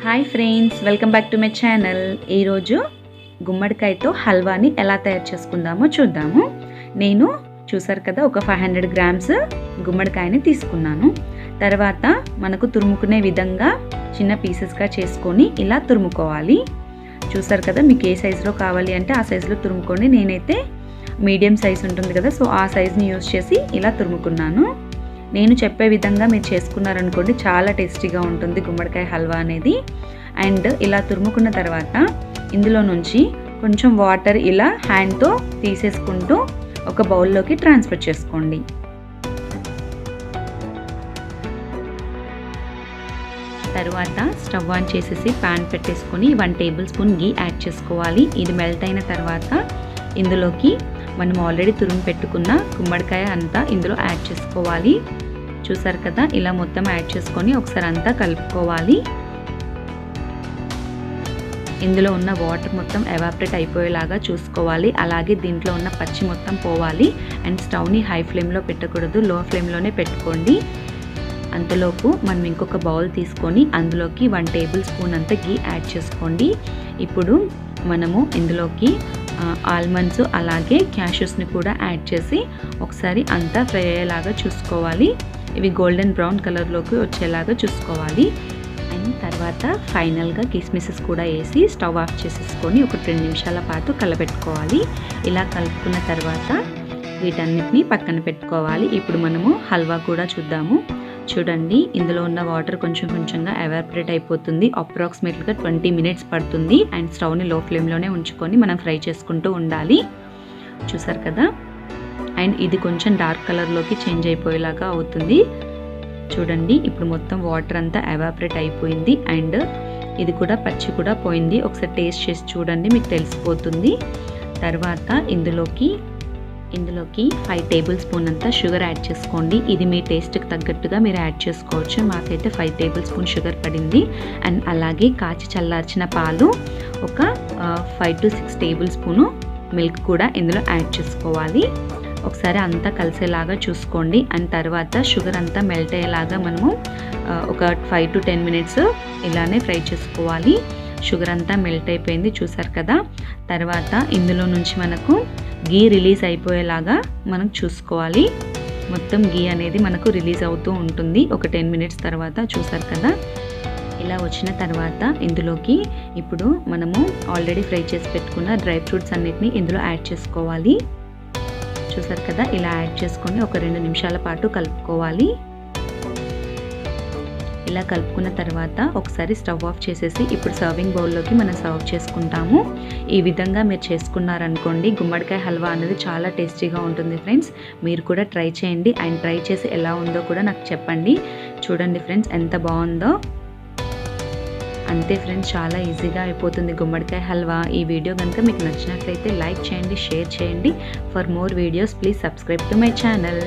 Hi friends, welcome back to my channel. ఈరోజు గుమ్మడికాయతో హల్వాని ఎలా తయారు చేసుకుందామో చూద్దాము. నేను చూసారు కదా, ఒక 500 గ్రామ్స్ గుమ్మడికాయని తీసుకున్నాను. తర్వాత మనకు తురుముకునే విధంగా చిన్న పీసెస్గా చేసుకొని ఇలా తురుముకోవాలి. చూసారు కదా, మీకు ఏ సైజులో కావాలి అంటే ఆ సైజులో తురుముకోండి. నేనైతే మీడియం సైజ్ ఉంటుంది కదా, సో ఆ సైజ్ని యూజ్ చేసి ఇలా తురుముకున్నాను. నేను చెప్పే విధంగా మీరు చేసుకున్నారనుకోండి, చాలా టేస్టీగా ఉంటుంది గుమ్మడికాయ హల్వా అనేది. అండ్ ఇలా తురుముకున్న తర్వాత ఇందులో నుంచి కొంచెం వాటర్ ఇలా హ్యాండ్తో తీసేసుకుంటూ ఒక బౌల్లోకి ట్రాన్స్ఫర్ చేసుకోండి. తర్వాత స్టవ్ ఆన్ చేసేసి ప్యాన్ పెట్టేసుకొని 1 టేబుల్ స్పూన్ గీ యాడ్ చేసుకోవాలి. ఇది మెల్ట్ అయిన తర్వాత ఇందులోకి మనం ఆల్రెడీ తురుము పెట్టుకున్న గుమ్మడికాయ అంతా ఇందులో యాడ్ చేసుకోవాలి. చూసారు కదా, ఇలా మొత్తం యాడ్ చేసుకొని ఒకసారి అంతా కలుపుకోవాలి. ఇందులో ఉన్న వాటర్ మొత్తం ఎవాపరేట్ అయిపోయేలాగా చూసుకోవాలి. అలాగే దీంట్లో ఉన్న పచ్చి మొత్తం పోవాలి. అండ్ స్టవ్ని హై ఫ్లేమ్లో పెట్టకూడదు, లో ఫ్లేమ్లోనే పెట్టుకోండి. అంతలోపు మనం ఇంకొక బౌల్ తీసుకొని అందులోకి 1 టేబుల్ స్పూన్ అంతా గీ యాడ్ చేసుకోండి. ఇప్పుడు మనము ఇందులోకి ఆల్మండ్స్ అలాగే క్యాషూస్ని కూడా యాడ్ చేసి ఒకసారి అంతా ఫ్రై అయ్యేలాగా చూసుకోవాలి. ఇవి గోల్డెన్ బ్రౌన్ కలర్లోకి వచ్చేలాగా చూసుకోవాలి. అండ్ తర్వాత ఫైనల్గా కిస్మిసెస్ కూడా వేసి స్టవ్ ఆఫ్ చేసేసుకొని ఒక 2 నిమిషాల పాటు కలబెట్టుకోవాలి. ఇలా కలుపుకున్న తర్వాత వీటన్నిటిని పక్కన పెట్టుకోవాలి. ఇప్పుడు మనము హల్వా కూడా చూద్దాము. చూడండి, ఇందులో ఉన్న వాటర్ కొంచెం కొంచెంగా ఎవాపరేట్ అయిపోతుంది. అప్రాక్సిమేట్గా 20 మినిట్స్ పడుతుంది. అండ్ స్టవ్ని లో ఫ్లేమ్లోనే ఉంచుకొని మనం ఫ్రై చేసుకుంటూ ఉండాలి. చూసారు కదా, అండ్ ఇది కొంచెం డార్క్ కలర్లోకి చేంజ్ అయిపోయేలాగా అవుతుంది. చూడండి, ఇప్పుడు మొత్తం వాటర్ అంతా ఎవాపరేట్ అయిపోయింది. అండ్ ఇది కూడా పచ్చి కూడా పోయింది. ఒకసారి టేస్ట్ చేసి చూడండి, మీకు తెలిసిపోతుంది. తర్వాత ఇందులోకి 5 టేబుల్ స్పూన్ అంతా షుగర్ యాడ్ చేసుకోండి. ఇది మీ టేస్ట్కి తగ్గట్టుగా మీరు యాడ్ చేసుకోవచ్చు. మాకైతే 5 టేబుల్ స్పూన్ షుగర్ పడింది. అండ్ అలాగే కాచి చల్లార్చిన పాలు ఒక 5 to 6 టేబుల్ స్పూను మిల్క్ కూడా ఇందులో యాడ్ చేసుకోవాలి. ఒకసారి అంతా కలిసేలాగా చూసుకోండి. అండ్ తర్వాత షుగర్ అంతా మెల్ట్ అయ్యేలాగా మనము ఒక 5 to 10 మినిట్స్ ఇలానే ఫ్రై చేసుకోవాలి. షుగర్ అంతా మెల్ట్ అయిపోయింది, చూసారు కదా. తర్వాత ఇందులో నుంచి మనకు గీ రిలీజ్ అయిపోయేలాగా మనం చూసుకోవాలి. మొత్తం గీ అనేది మనకు రిలీజ్ అవుతూ ఉంటుంది ఒక 10 మినిట్స్ తర్వాత. చూసారు కదా, ఇలా వచ్చిన తర్వాత ఇందులోకి ఇప్పుడు మనము ఆల్రెడీ ఫ్రై చేసి పెట్టుకున్న డ్రై ఫ్రూట్స్ అన్నిటిని ఇందులో యాడ్ చేసుకోవాలి. చూసారు కదా, ఇలా యాడ్ చేసుకొని ఒక 2 నిమిషాల పాటు కలుపుకోవాలి. ఇలా కలుపుకున్న తర్వాత ఒకసారి స్టవ్ ఆఫ్ చేసేసి ఇప్పుడు సర్వింగ్ బౌల్లోకి మనం సర్వ్ చేసుకుంటాము. ఈ విధంగా మీరు చేసుకున్నారనుకోండి, గుమ్మడికాయ హల్వా అనేది చాలా టేస్టీగా ఉంటుంది ఫ్రెండ్స్. మీరు కూడా ట్రై చేయండి. అండ్ ట్రై చేసి ఎలా ఉందో కూడా నాకు చెప్పండి. చూడండి ఫ్రెండ్స్, ఎంత బాగుందో. అంతే ఫ్రెండ్స్, చాలా ఈజీగా అయిపోతుంది గుమ్మడికాయ హల్వా. ఈ వీడియో కనుక మీకు నచ్చినట్లయితే లైక్ చేయండి, షేర్ చేయండి. For more videos please subscribe to my channel.